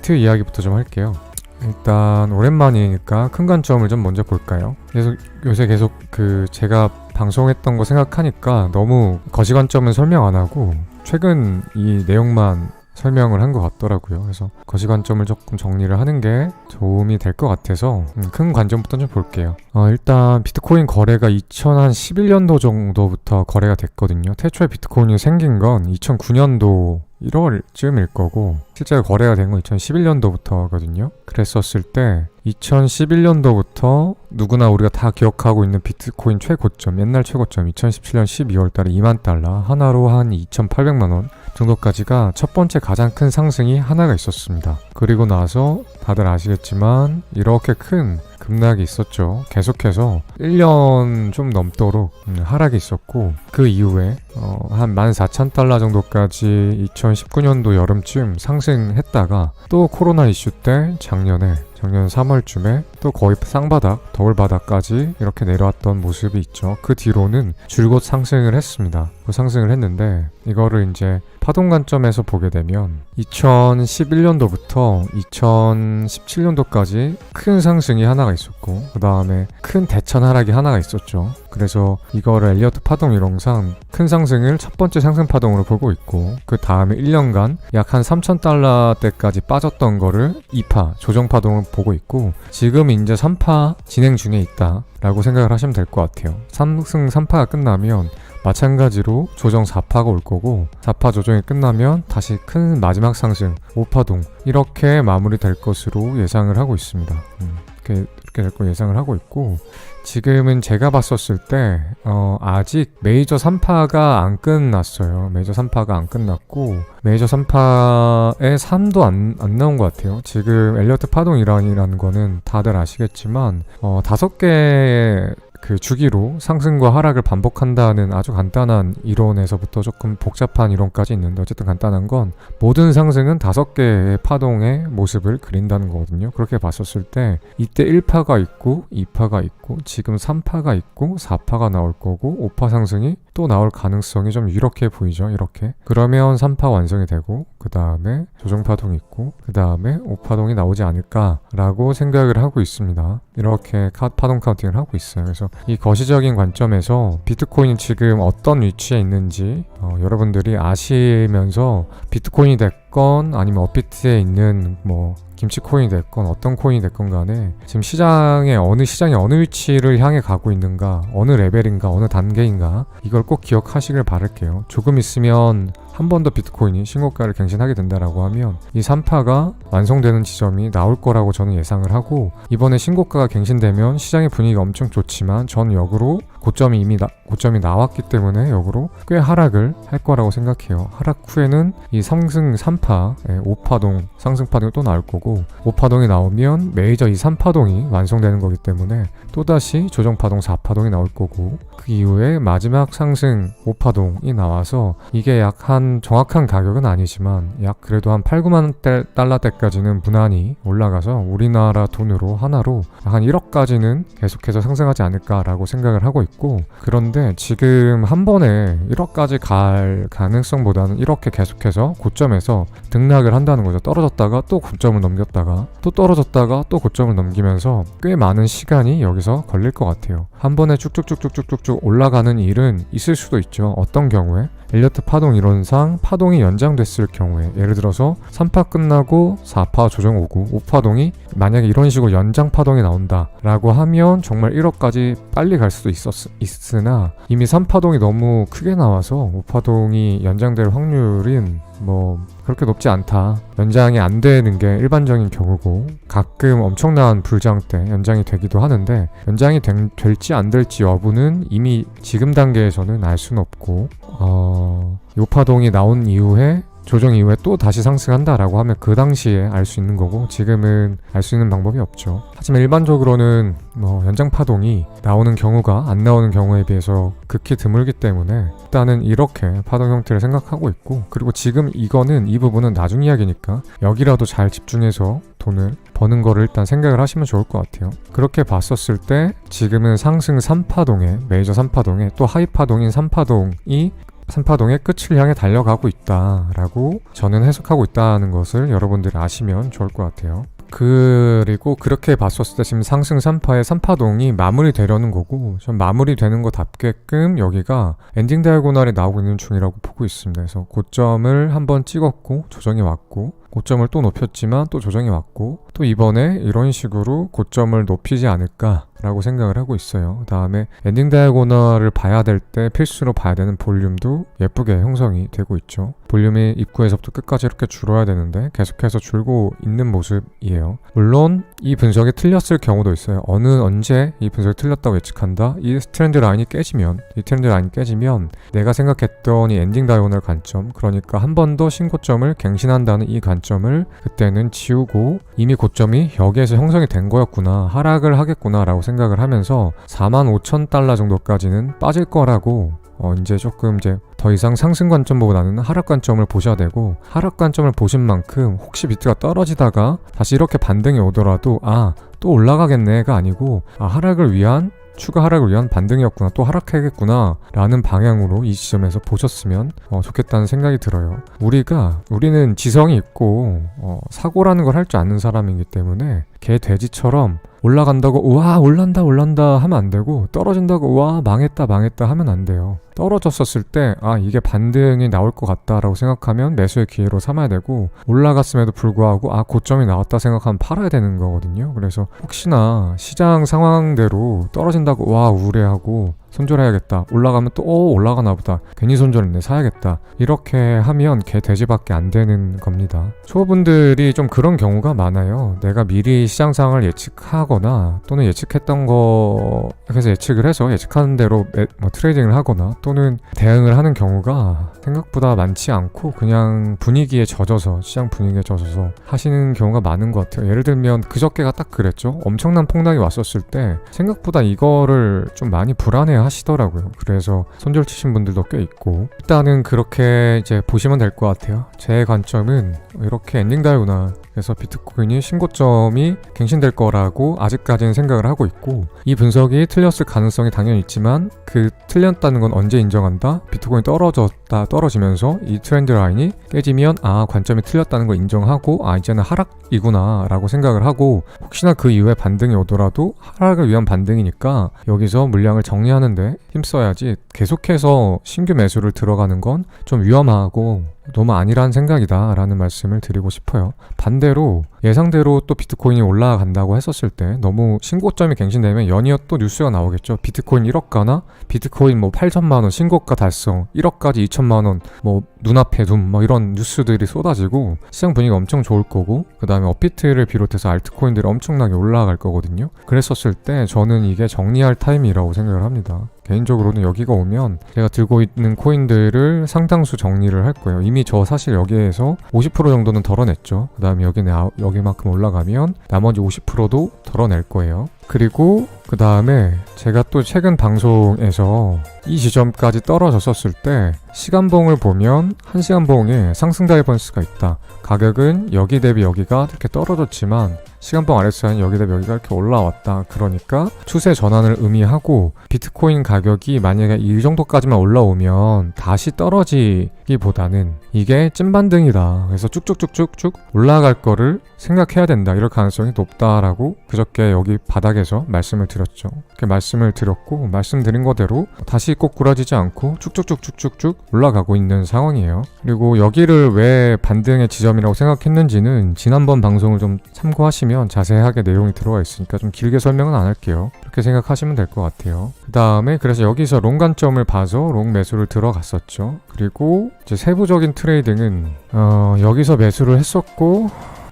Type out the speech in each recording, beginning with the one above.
차트 이야기부터 좀 할게요. 일단 오랜만이니까 큰 관점을 좀 먼저 볼까요? 요새 계속 제가 방송했던 거 생각하니까 너무 거시 관점은 설명 안 하고 최근 이 내용만 설명을 한 것 같더라고요. 그래서 거시 관점을 조금 정리를 하는 게 도움이 될 것 같아서 큰 관점부터 좀 볼게요. 일단 비트코인 거래가 2011년도 정도부터 거래가 됐거든요. 태초에 비트코인이 생긴 건 2009년도 1월쯤일 거고 실제로 거래가 된 건 2011년도부터거든요. 그랬었을 때 2011년도부터 누구나 우리가 다 기억하고 있는 비트코인 최고점, 옛날 최고점 2017년 12월 달에 2만 달러, 하나로 한 2,800만 원 정도까지가 첫 번째 가장 큰 상승이 하나가 있었습니다. 그리고 나서 다들 아시겠지만 이렇게 큰 급락이 있었죠. 계속해서 1년 좀 넘도록 하락이 있었고 그 이후에 한 14,000달러 정도까지 2019년도 여름쯤 상승했다가 또 코로나 이슈 때 작년 3월쯤에 또 거의 쌍바닥, 더블바닥까지 이렇게 내려왔던 모습이 있죠. 그 뒤로는 줄곧 상승을 했습니다. 상승을 했는데 이거를 이제 파동 관점에서 보게 되면 2011년도부터 2017년도까지 큰 상승이 하나가 있었고 그 다음에 큰 대천 하락이 하나가 있었죠. 그래서 이거를 엘리어트 파동 이론상 큰 상승을 첫 번째 상승 파동으로 보고 있고 그 다음에 1년간 약 한 3,000달러대까지 빠졌던 거를 2파 조정 파동을 보고 있고 지금 이제 3파 진행 중에 있다라고 생각을 하시면 될 것 같아요. 상승 3파가 끝나면 마찬가지로 조정 4파가 올 거고 4파 조정이 끝나면 다시 큰 마지막 상승 5파동 이렇게 마무리될 것으로 예상을 하고 있습니다. 이렇게 될 거 예상을 하고 있고 지금은 제가 봤었을 때 아직 메이저 3파가 안 끝났어요. 메이저 3파가 안 끝났고 메이저 3파의 3도 안 나온 것 같아요. 지금 엘리어트 파동 이론이라는 거는 다들 아시겠지만 5개의 주기로 상승과 하락을 반복한다는 아주 간단한 이론에서부터 조금 복잡한 이론까지 있는데 어쨌든 간단한 건 모든 상승은 5개의 파동의 모습을 그린다는 거거든요. 그렇게 봤었을 때 이때 1파가 있고 2파가 있고 지금 3파가 있고 4파가 나올 거고 5파 상승이 또 나올 가능성이 좀 이렇게 보이죠. 이렇게 그러면 3파 완성이 되고 그 다음에 조정파동이 있고 그 다음에 5파동이 나오지 않을까라고 생각을 하고 있습니다. 이렇게 파동 카운팅을 하고 있어요. 그래서 이 거시적인 관점에서 비트코인이 지금 어떤 위치에 있는지 여러분들이 아시면서 비트코인이 됐건 아니면 업비트에 있는 김치코인이 됐건 어떤 코인이 됐건 간에 지금 시장이 어느 위치를 향해 가고 있는가, 어느 레벨인가, 어느 단계인가 이걸 꼭 기억하시길 바랄게요. 조금 있으면 한 번 더 비트코인이 신고가를 갱신하게 된다라고 하면 이 3파가 완성되는 지점이 나올 거라고 저는 예상을 하고 이번에 신고가가 갱신되면 시장의 분위기가 엄청 좋지만 전 역으로 고점이 나왔기 때문에 역으로 꽤 하락을 할 거라고 생각해요. 하락 후에는 이 상승 3파 5파동 상승파동이 또 나올 거고 5파동이 나오면 메이저 이 3파동이 완성되는 거기 때문에 또다시 조정파동 4파동이 나올 거고 그 이후에 마지막 상승 5파동이 나와서 이게 약 한 정확한 가격은 아니지만 약 그래도 한 8, 9만 달러대까지는 무난히 올라가서 우리나라 돈으로 하나로 한 1억까지는 계속해서 상승하지 않을까라고 생각을 하고 있고 그런데 지금 한 번에 1억까지 갈 가능성보다는 이렇게 계속해서 고점에서 등락을 한다는 거죠. 떨어졌다가 또 고점을 넘겼다가 또 떨어졌다가 또 고점을 넘기면서 꽤 많은 시간이 여기서 걸릴 것 같아요. 한 번에 쭉쭉쭉쭉쭉쭉 올라가는 일은 있을 수도 있죠. 어떤 경우에 엘리어트 파동 이론상 파동이 연장됐을 경우에 예를 들어서 3파 끝나고 4파 조정 오고 5파동이 만약에 이런 식으로 연장 파동이 나온다 라고 하면 정말 1억까지 빨리 갈 수도 있으나 이미 3파동이 너무 크게 나와서 5파동이 연장될 확률은 그렇게 높지 않다. 연장이 안 되는 게 일반적인 경우고 가끔 엄청난 불장 때 연장이 되기도 하는데 연장이 될지 안 될지 여부는 이미 지금 단계에서는 알 수는 없고 요 파동이 나온 이후에 조정 이후에 또 다시 상승한다라고 하면 그 당시에 알 수 있는 거고 지금은 알 수 있는 방법이 없죠. 하지만 일반적으로는 연장 파동이 나오는 경우가 안 나오는 경우에 비해서 극히 드물기 때문에 일단은 이렇게 파동 형태를 생각하고 있고 그리고 지금 이 부분은 나중 이야기니까 여기라도 잘 집중해서 돈을 버는 거를 일단 생각을 하시면 좋을 것 같아요. 그렇게 봤었을 때 지금은 상승 3파동에 메이저 3파동에 또 하이 파동인 3파동이 3파동의 끝을 향해 달려가고 있다라고 저는 해석하고 있다는 것을 여러분들이 아시면 좋을 것 같아요. 그리고 그렇게 봤었을 때 지금 상승 3파의 3파동이 마무리되려는 거고, 전 마무리되는 것답게끔 여기가 엔딩 다이아고널이 나오고 있는 중이라고 보고 있습니다. 그래서 고점을 한번 찍었고 조정이 왔고, 고점을 또 높였지만 또 조정이 왔고, 또 이번에 이런 식으로 고점을 높이지 않을까라고 생각을 하고 있어요. 그 다음에 엔딩 다이아고널을 봐야 될 때 필수로 봐야 되는 볼륨도 예쁘게 형성이 되고 있죠. 볼륨이 입구에서부터 끝까지 이렇게 줄어야 되는데 계속해서 줄고 있는 모습이에요. 물론 이 분석이 틀렸을 경우도 있어요. 언제 이 분석이 틀렸다고 예측한다? 이 트렌드 라인이 깨지면 내가 생각했던 이 엔딩 다이아고널 관점, 그러니까 한 번 더 신고점을 갱신한다는 이 관점을 그때는 지우고 이미 고점이 여기에서 형성이 된 거였구나, 하락을 하겠구나 라고 생각을 하면서 45,000달러 정도까지는 빠질 거라고 이제 조금 더 이상 상승 관점보다는 하락 관점을 보셔야 되고, 하락 관점을 보신 만큼 혹시 비트가 떨어지다가 다시 이렇게 반등이 오더라도 또 올라가겠네가 아니고 추가 하락을 위한 반등이었구나, 또 하락하겠구나 라는 방향으로 이 지점에서 보셨으면 좋겠다는 생각이 들어요. 우리는 지성이 있고 사고라는 걸 할 줄 아는 사람이기 때문에 개 돼지처럼 올라간다고 우와 올란다 하면 안 되고, 떨어진다고 우와 망했다 하면 안 돼요. 떨어졌었을 때 이게 반등이 나올 것 같다라고 생각하면 매수의 기회로 삼아야 되고, 올라갔음에도 불구하고 고점이 나왔다 생각하면 팔아야 되는 거거든요. 그래서 혹시나 시장 상황대로 떨어진다고 와 우울해하고 손절해야겠다, 올라가면 또 올라가나 보다, 괜히 손절했네 사야겠다, 이렇게 하면 개 돼지밖에 안 되는 겁니다. 초보분들이 좀 그런 경우가 많아요. 내가 미리 시장 상황을 예측하거나 또는 예측했던 거에서 예측을 해서 예측하는 대로 트레이딩을 하거나 또는 대응을 하는 경우가 생각보다 많지 않고 그냥 시장 분위기에 젖어서 하시는 경우가 많은 것 같아요. 예를 들면 그저께가 딱 그랬죠. 엄청난 폭락이 왔었을 때 생각보다 이거를 좀 많이 불안해 하시더라고요. 그래서 손절 치신 분들도 꽤 있고, 일단은 그렇게 보시면 될 것 같아요. 제 관점은 이렇게 엔딩 다이아고널에서 비트코인이 신고점이 갱신될 거라고 아직까지는 생각을 하고 있고, 이 분석이 틀렸을 가능성이 당연히 있지만 그 틀렸다는 건 언제 인정한다? 비트코인이 떨어지면서 이 트렌드 라인이 깨지면 관점이 틀렸다는 걸 인정하고 이제는 하락이구나 라고 생각을 하고, 혹시나 그 이후에 반등이 오더라도 하락을 위한 반등이니까 여기서 물량을 정리하는데 힘써야지, 계속해서 신규 매수를 들어가는 건 좀 위험하고 너무 아니라는 생각이다 라는 말씀을 드리고 싶어요. 반대로 예상대로 또 비트코인이 올라간다고 했었을 때 너무 신고점이 갱신되면 연이어 또 뉴스가 나오겠죠. 비트코인 1억 가나? 비트코인 8천만원 신고가 달성, 1억까지 2천만원 눈앞에 이런 뉴스들이 쏟아지고 시장 분위기가 엄청 좋을 거고, 그 다음에 업비트를 비롯해서 알트코인들이 엄청나게 올라갈 거거든요. 그랬었을 때 저는 이게 정리할 타임이라고 생각을 합니다. 개인적으로는 여기가 오면 제가 들고 있는 코인들을 상당수 정리를 할 거예요. 이미 저 사실 여기에서 50% 정도는 덜어냈죠. 그 다음에 여기만큼 올라가면 나머지 50%도 덜어낼 거예요. 그리고 그 다음에 제가 또 최근 방송에서 이 지점까지 떨어졌었을 때 시간봉을 보면 1시간봉에 상승 다이버런스가 있다. 가격은 여기 대비 여기가 이렇게 떨어졌지만 시간봉 RSI는 여기 대비 여기가 이렇게 올라왔다. 그러니까 추세 전환을 의미하고, 비트코인 가격이 만약에 이 정도까지만 올라오면 다시 떨어지기보다는 이게 찐반등이다, 그래서 쭉쭉쭉쭉쭉 올라갈 거를 생각해야 된다, 이럴 가능성이 높다라고 그저께 여기 바닥에서 말씀을 드렸죠. 이렇게 말씀을 드렸고, 말씀드린 거대로 다시 꼬꾸라지지 않고 쭉쭉쭉쭉쭉쭉 올라가고 있는 상황이에요. 그리고 여기를 왜 반등의 지점이라고 생각했는지는 지난번 방송을 좀 참고하시면 자세하게 내용이 들어가 있으니까 좀 길게 설명은 안 할게요. 그렇게 생각하시면 될 것 같아요. 그 다음에 그래서 여기서 롱 관점을 봐서 롱 매수를 들어갔었죠. 그리고 이제 세부적인 트레이딩은 여기서 매수를 했었고,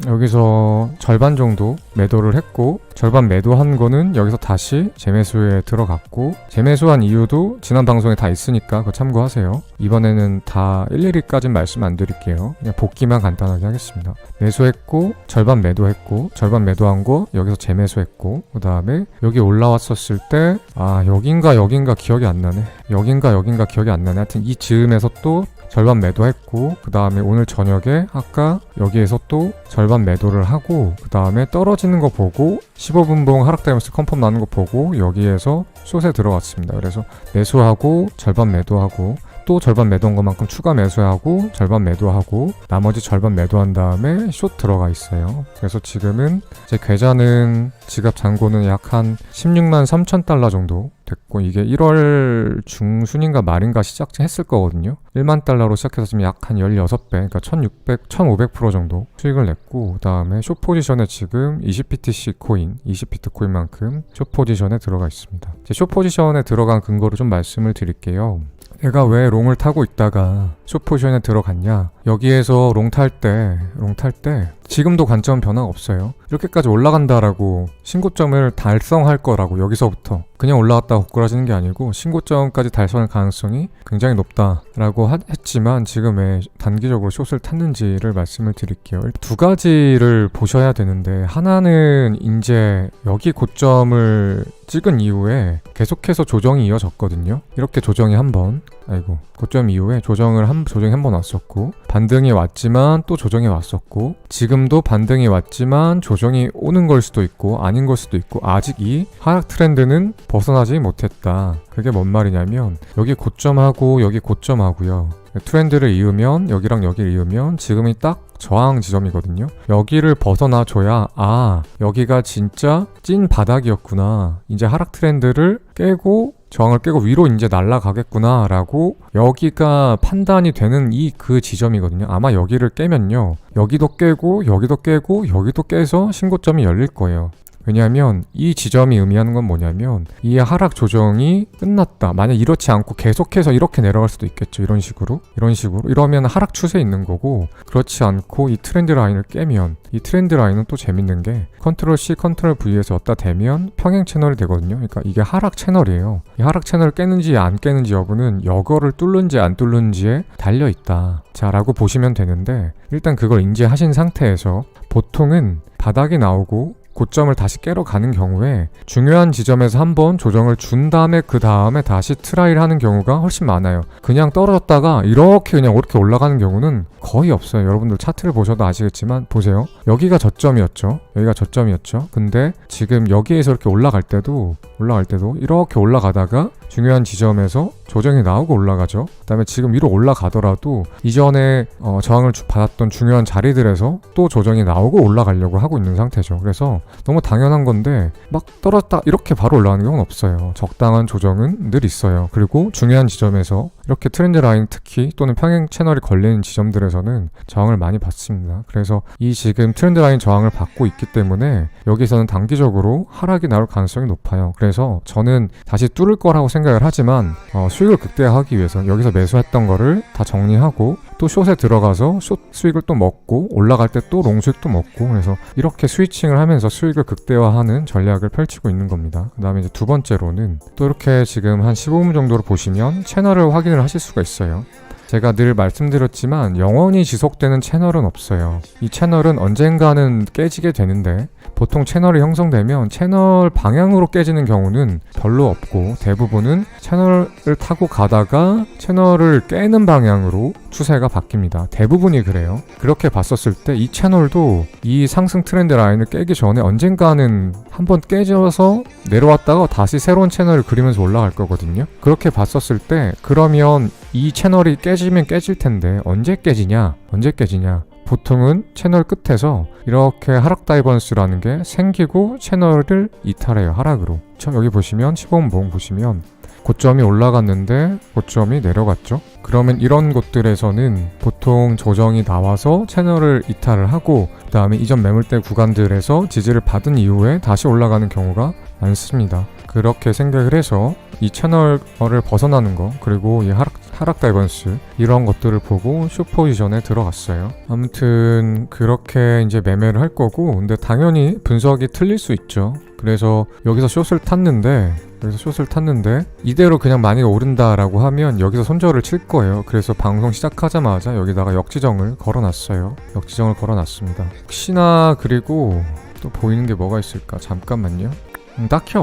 여기서 절반 정도 매도를 했고, 절반 매도한 거는 여기서 다시 재매수에 들어갔고, 재매수한 이유도 지난 방송에 다 있으니까 그거 참고하세요. 이번에는 다 일일이까지는 말씀 안 드릴게요. 그냥 복기만 간단하게 하겠습니다. 매수했고, 절반 매도했고, 절반 매도한 거 여기서 재매수했고, 그 다음에 여기 올라왔었을 때 여긴가 기억이 안 나네. 여긴가 기억이 안 나네. 하여튼 이 즈음에서 또 절반 매도했고, 그 다음에 오늘 저녁에 아까 여기에서 또 절반 매도를 하고, 그 다음에 떨어지는 거 보고 15분봉 하락되면서 컨펌 나는 거 보고 여기에서 숏에 들어갔습니다. 그래서 매수하고 절반 매도하고 또 또 절반 매도한 것만큼 추가 매수하고 절반 매도하고 나머지 절반 매도한 다음에 숏 들어가 있어요. 그래서 지금은 제 계좌는 지갑 잔고는 약 한 16만 3천 달러 정도 됐고, 이게 1월 중순인가 말인가 시작했을 거거든요. 1만 달러로 시작해서 지금 약 한 16배, 그러니까 1500% 정도 수익을 냈고, 그 다음에 숏 포지션에 지금 20BTC 코인, 20비트코인만큼 숏 포지션에 들어가 있습니다. 제 숏 포지션에 들어간 근거를 좀 말씀을 드릴게요. 내가 왜 롱을 타고 있다가 숏 포지션에 들어갔냐? 여기에서 롱 탈 때 지금도 관점 변화가 없어요. 이렇게까지 올라간다라고 신고점을 달성할 거라고, 여기서부터 그냥 올라갔다가 고꾸라지는 게 아니고 신고점까지 달성할 가능성이 굉장히 높다라고 했지만 지금 왜 단기적으로 숏을 탔는지를 말씀을 드릴게요. 두 가지를 보셔야 되는데, 하나는 이제 여기 고점을 찍은 이후에 계속해서 조정이 이어졌거든요. 이렇게 조정이 고점 이후에 조정이 한 번 왔었고, 반등이 왔지만 또 조정이 왔었고, 지금도 반등이 왔지만 조정이 오는 걸 수도 있고 아닌 걸 수도 있고, 아직 이 하락 트렌드는 벗어나지 못했다. 그게 뭔 말이냐면, 여기 고점하고 여기 고점하고요, 트렌드를 이으면 여기랑 여기를 이으면 지금이 딱 저항 지점이거든요. 여기를 벗어나 줘야 여기가 진짜 찐 바닥이었구나, 이제 하락 트렌드를 깨고 저항을 깨고 위로 이제 날아가겠구나 라고 여기가 판단이 되는 그 지점이거든요. 아마 여기를 깨면요, 여기도 깨고 여기도 깨고 여기도 깨서 신고점이 열릴 거예요. 왜냐하면 이 지점이 의미하는 건 뭐냐면, 이 하락 조정이 끝났다. 만약 이렇지 않고 계속해서 이렇게 내려갈 수도 있겠죠. 이런 식으로 이러면 하락 추세에 있는 거고, 그렇지 않고 이 트렌드 라인을 깨면, 이 트렌드 라인은 또 재밌는 게 컨트롤 C, 컨트롤 V에서 어디다 대면 평행 채널이 되거든요. 그러니까 이게 하락 채널이에요. 이 하락 채널을 깨는지 안 깨는지 여부는 여거를 뚫는지 안 뚫는지에 달려있다 라고 보시면 되는데, 일단 그걸 인지하신 상태에서 보통은 바닥이 나오고 고점을 다시 깨러 가는 경우에 중요한 지점에서 한번 조정을 준 다음에 그 다음에 다시 트라이를 하는 경우가 훨씬 많아요. 그냥 떨어졌다가 이렇게 올라가는 경우는 거의 없어요. 여러분들 차트를 보셔도 아시겠지만 보세요. 여기가 저점이었죠. 근데 지금 여기에서 이렇게 올라갈 때도 이렇게 올라가다가 중요한 지점에서 조정이 나오고 올라가죠. 그 다음에 지금 위로 올라가더라도 이전에 저항을 받았던 중요한 자리들에서 또 조정이 나오고 올라가려고 하고 있는 상태죠. 그래서 너무 당연한 건데 막 떨어졌다 이렇게 바로 올라가는 경우는 없어요. 적당한 조정은 늘 있어요. 그리고 중요한 지점에서 이렇게 트렌드 라인 특히 또는 평행 채널이 걸리는 지점들에서는 저항을 많이 받습니다. 그래서 이 지금 트렌드 라인 저항을 받고 있기 때문에 여기서는 단기적으로 하락이 나올 가능성이 높아요. 그래서 저는 다시 뚫을 거라고 생각을 하지만 수익을 극대화하기 위해서 여기서 매수했던 거를 다 정리하고 또 숏에 들어가서 숏 수익을 또 먹고 올라갈 때 또 롱 수익도 먹고, 그래서 이렇게 스위칭을 하면서 수익을 극대화하는 전략을 펼치고 있는 겁니다. 그 다음에 이제 두 번째로는 또 이렇게 지금 한 15분 정도로 보시면 채널을 확인을 하실 수가 있어요. 제가 늘 말씀드렸지만 영원히 지속되는 채널은 없어요. 이 채널은 언젠가는 깨지게 되는데, 보통 채널이 형성되면 채널 방향으로 깨지는 경우는 별로 없고, 대부분은 채널을 타고 가다가 채널을 깨는 방향으로 추세가 바뀝니다. 대부분이 그래요. 그렇게 봤었을 때 이 채널도 이 상승 트렌드 라인을 깨기 전에 언젠가는 한번 깨져서 내려왔다가 다시 새로운 채널을 그리면서 올라갈 거거든요. 그렇게 봤었을 때 그러면 이 채널이 깨지면 깨질 텐데 언제 깨지냐? 보통은 채널 끝에서 이렇게 하락 다이버런스라는 게 생기고 채널을 이탈해요. 하락으로. 여기 보시면 15분 보시면 고점이 올라갔는데 고점이 내려갔죠. 그러면 이런 곳들에서는 보통 조정이 나와서 채널을 이탈을 하고, 그 다음에 이전 매물대 구간들에서 지지를 받은 이후에 다시 올라가는 경우가 많습니다. 그렇게 생각을 해서 이 채널을 벗어나는 거, 그리고 이 하락 다이버런스 이런 것들을 보고 숏 포지션에 들어갔어요. 아무튼 그렇게 이제 매매를 할 거고, 근데 당연히 분석이 틀릴 수 있죠. 그래서 여기서 숏을 탔는데 이대로 그냥 만약에 오른다라고 하면 여기서 손절을 칠 거예요. 그래서 방송 시작하자마자 여기다가 역지정을 걸어놨습니다. 혹시나, 그리고 또 보이는 게 뭐가 있을까? 잠깐만요. 딱히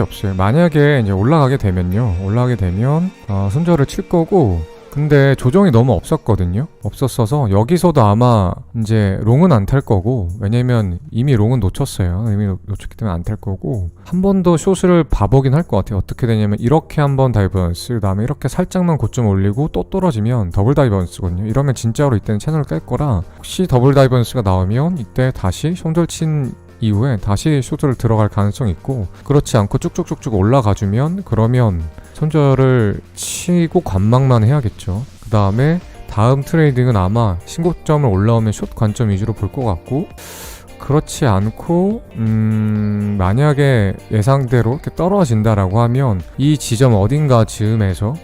없어요. 만약에 이제 올라가게 되면 손절을 칠 거고, 근데 조정이 너무 없었어서 여기서도 아마 이제 롱은 안 탈 거고, 왜냐면 이미 롱은 놓쳤어요. 이미 놓쳤기 때문에 안 탈 거고, 한 번 더 숏을 봐보긴 할 것 같아요. 어떻게 되냐면 이렇게 한번 다이버런스, 그 다음에 이렇게 살짝만 고점 올리고 또 떨어지면 더블 다이버런스거든요. 이러면 진짜로 이때는 채널을 깰 거라, 혹시 더블 다이버런스가 나오면 이때 다시 손절 친 이후에 다시 숏을 들어갈 가능성이 있고, 그렇지 않고 쭉쭉쭉쭉 올라가주면 그러면 손절을 치고 관망만 해야겠죠. 그 다음에 다음 트레이딩은 아마 신고점을 올라오면 숏 관점 위주로 볼 것 같고, 그렇지 않고 만약에 예상대로 이렇게 떨어진다라고 하면 이 지점 어딘가 즈음에서,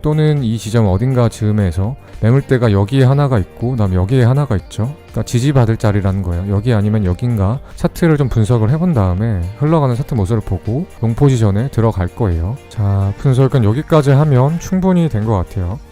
또는 이 지점 어딘가 즈음에서 매물대가 여기에 하나가 있고 그다음 여기에 하나가 있죠. 그러니까 지지받을 자리라는 거예요. 여기 아니면 여긴가, 차트를 좀 분석을 해본 다음에 흘러가는 차트 모습을 보고 롱 포지션에 들어갈 거예요. 자, 분석은 여기까지 하면 충분히 된 것 같아요.